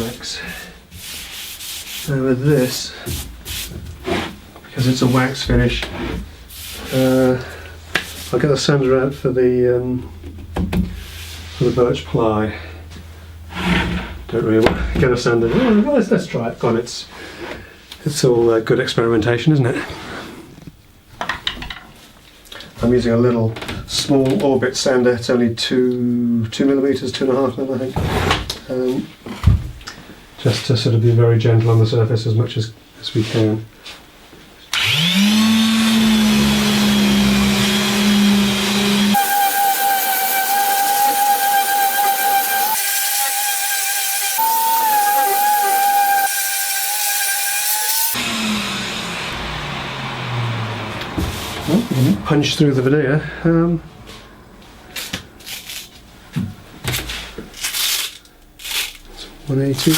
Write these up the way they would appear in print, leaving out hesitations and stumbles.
wax. Now with this, because it's a wax finish, I'll get the sander out for the birch ply. Don't really want to get a sander. Oh, let's try it. Go on, it's all good experimentation, isn't it? I'm using a little small orbit sander. It's only 2 millimeters, 2.5 mil, I think. Just to sort of be very gentle on the surface as much as we can. Punch through the veneer. 180.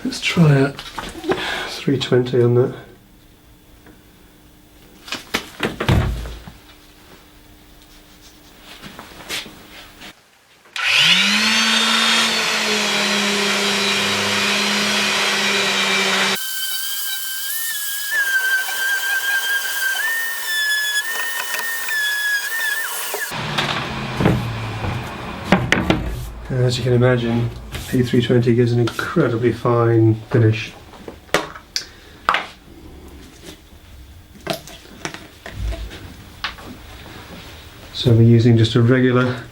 Let's try it. 320 on that. As you can imagine, P320 gives an incredibly fine finish. So we're using just a regular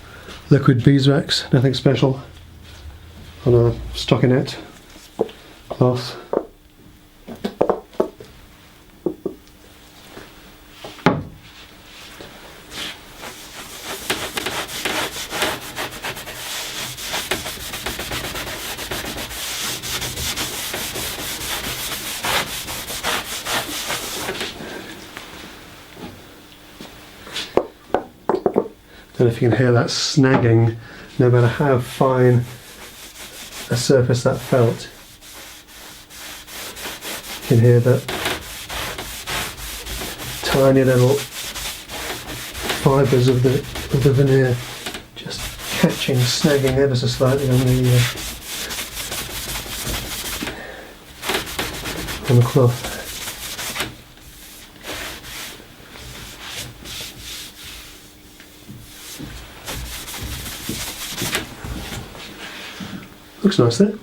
liquid beeswax, nothing special, on a stockinette cloth. I don't know if you can hear that snagging, no matter how fine a surface that felt. You can hear that tiny little fibres of the veneer just catching, snagging ever so slightly on the cloth. Looks nice there.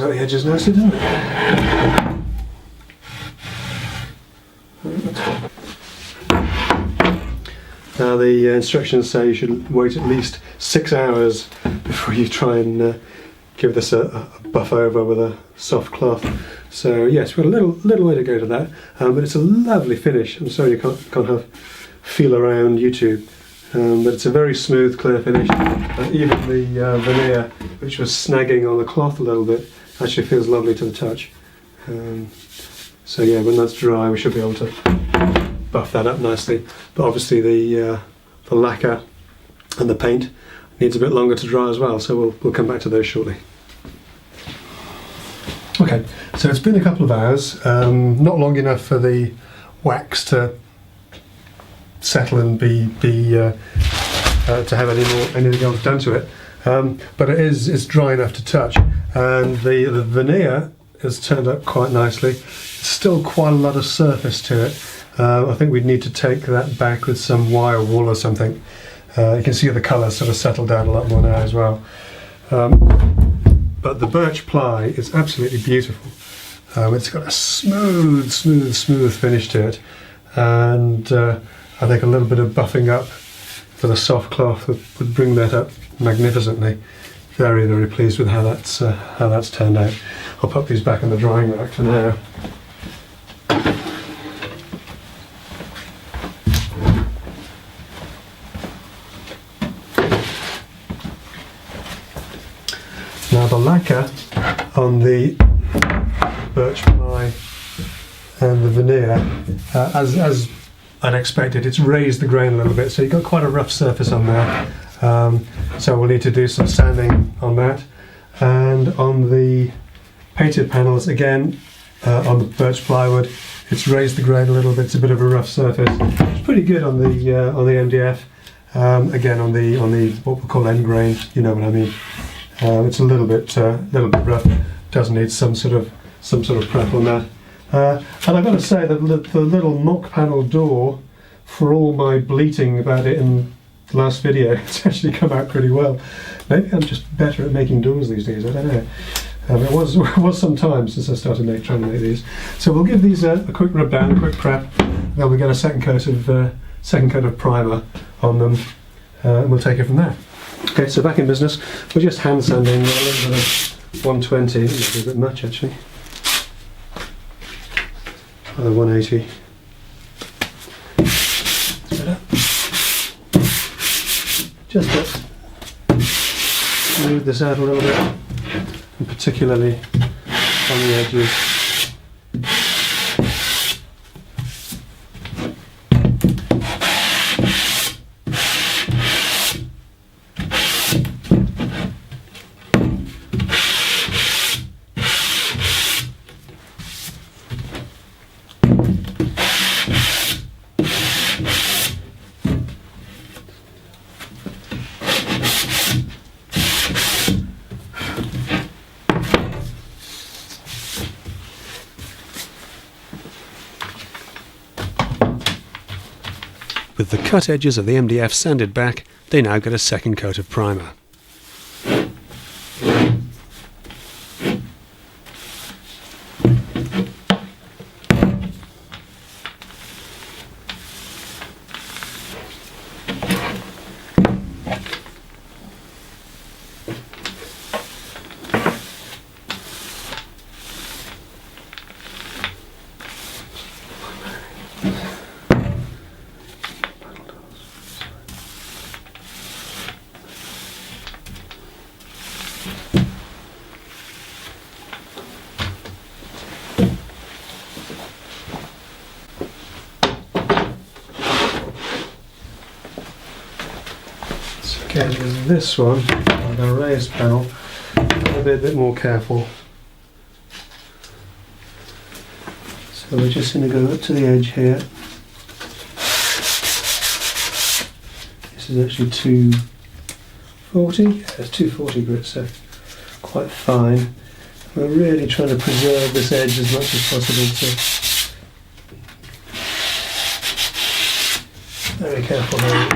The edges nicely, doesn't it? Now the instructions say you should wait at least 6 hours before you try and give this a buff over with a soft cloth. So yes, we've got a little way to go to that, but it's a lovely finish. I'm sorry you can't have feel around YouTube. But it's a very smooth, clear finish. Even the veneer, which was snagging on the cloth a little bit, actually feels lovely to the touch. So yeah, when that's dry, we should be able to buff that up nicely. But obviously the lacquer and the paint needs a bit longer to dry as well. So we'll come back to those shortly. Okay, so it's been a couple of hours, not long enough for the wax to settle and be to have anything else done to it, but it's dry enough to touch, and the veneer has turned up quite nicely. There's still quite a lot of surface to it, I think we'd need to take that back with some wire wool or something. You can see the colours sort of settle down a lot more now as well. But the birch ply is absolutely beautiful. It's got a smooth finish to it, and I think a little bit of buffing up for the soft cloth would bring that up magnificently. Very pleased with how that's turned out. I'll put these back in the drying rack for now. Now the lacquer on the birch ply and the veneer, as unexpected, it's raised the grain a little bit, so you've got quite a rough surface on there. So we'll need to do some sanding on that. And on the painted panels, again, on the birch plywood, it's raised the grain a little bit. It's a bit of a rough surface. It's pretty good on the MDF. Again, on the what we call end grain, you know what I mean. It's a little bit rough. Does need some sort of prep on that. And I've got to say that the little mock panel door, for all my bleating about it in the last video, it's actually come out pretty well. Maybe I'm just better at making doors these days, I don't know. It was some time since I started trying to make these. So we'll give these a quick rub down, a quick prep, then we'll get a second coat of primer on them, and we'll take it from there. Okay, so back in business. We're just hand sanding a little bit of 120, that's a bit much actually. 180. Just to smooth this out a little bit, and particularly on the edges. With the cut edges of the MDF sanded back, they now get a second coat of primer. Okay, with this one, on the raised panel, I'll be a bit more careful. So we're just going to go up to the edge here. This is actually 240, yeah, it's 240 grit, so quite fine. We're really trying to preserve this edge as much as possible, so very careful there.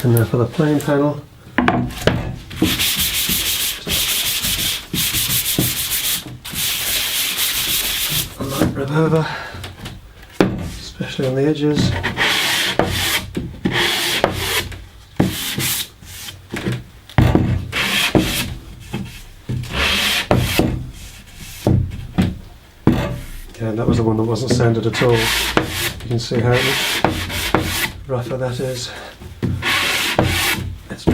And now for the plain panel, a light rub over, turn the edges. Yeah, that was the one that wasn't sanded at all. You can see how much rougher that is. Let's